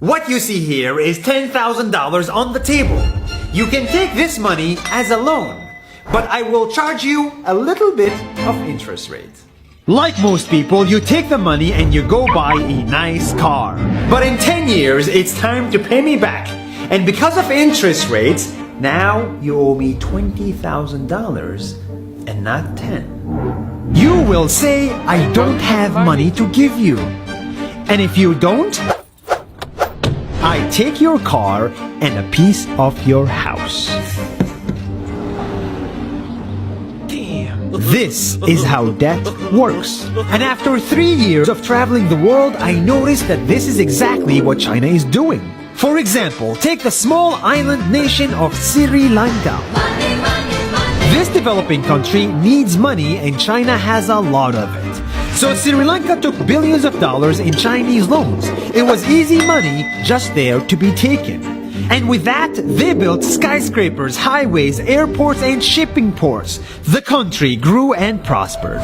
What you see here is $10,000 on the table. You can take this money as a loan, but I will charge you a little bit of interest rate. Like most people, you take the money and you go buy a nice car. But in 10 years, it's time to pay me back. And because of interest rates, now you owe me $20,000 and not 10. You will say, I don't have money to give you. And if you don't, I take your car and a piece of your house. Damn. This is how debt works. And after 3 years of traveling the world, I noticed that this is exactly what China is doing. For example, take the small island nation of Sri Lanka. This developing country needs money and China has a lot of it. So Sri Lanka took billions of dollars in Chinese loans. It was easy money just there to be taken. And with that, they built skyscrapers, highways, airports, and shipping ports. The country grew and prospered.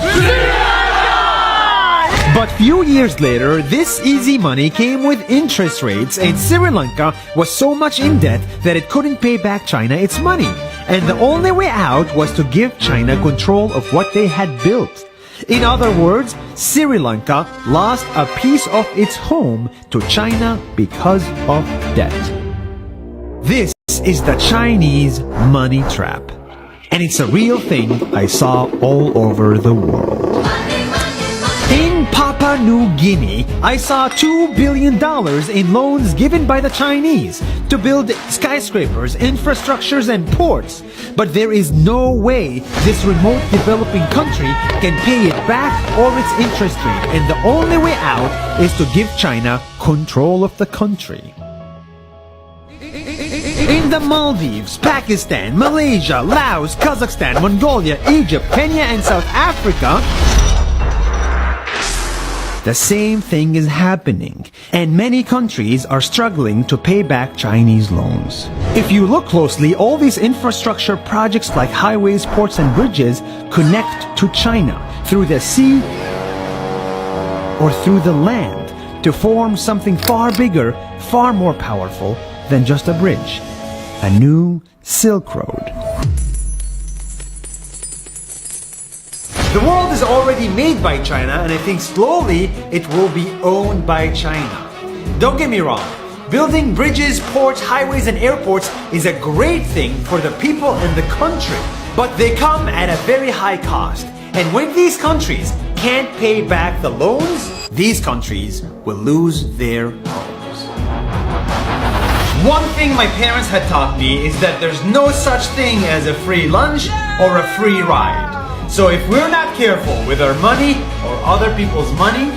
But few years later, this easy money came with interest rates, and Sri Lanka was so much in debt that it couldn't pay back China its money. And the only way out was to give China control of what they had built. In other words, Sri Lanka lost a piece of its home to China because of debt. This is the Chinese money trap. And it's a real thing I saw all over the world. In Papua New Guinea, I saw $2 billion in loans given by the Chinese to build skyscrapers, infrastructures, and ports. But there is no way this remote developing country can pay it back or its interest rate, and the only way out is to give China control of the country. In the Maldives, Pakistan, Malaysia, Laos, Kazakhstan, Mongolia, Egypt, Kenya, and South Africa, the same thing is happening, and many countries are struggling to pay back Chinese loans. If you look closely, all these infrastructure projects like highways, ports, and bridges connect to China through the sea or through the land to form something far bigger, far more powerful than just a bridge, a new Silk Road. The world is already made by China, and I think slowly it will be owned by China. Don't get me wrong, building bridges, ports, highways, and airports is a great thing for the people and the country, but they come at a very high cost. And when these countries can't pay back the loans, these countries will lose their homes. One thing my parents had taught me is that there's no such thing as a free lunch or a free ride. So if we're not careful with our money or other people's money,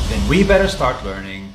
then we better start learning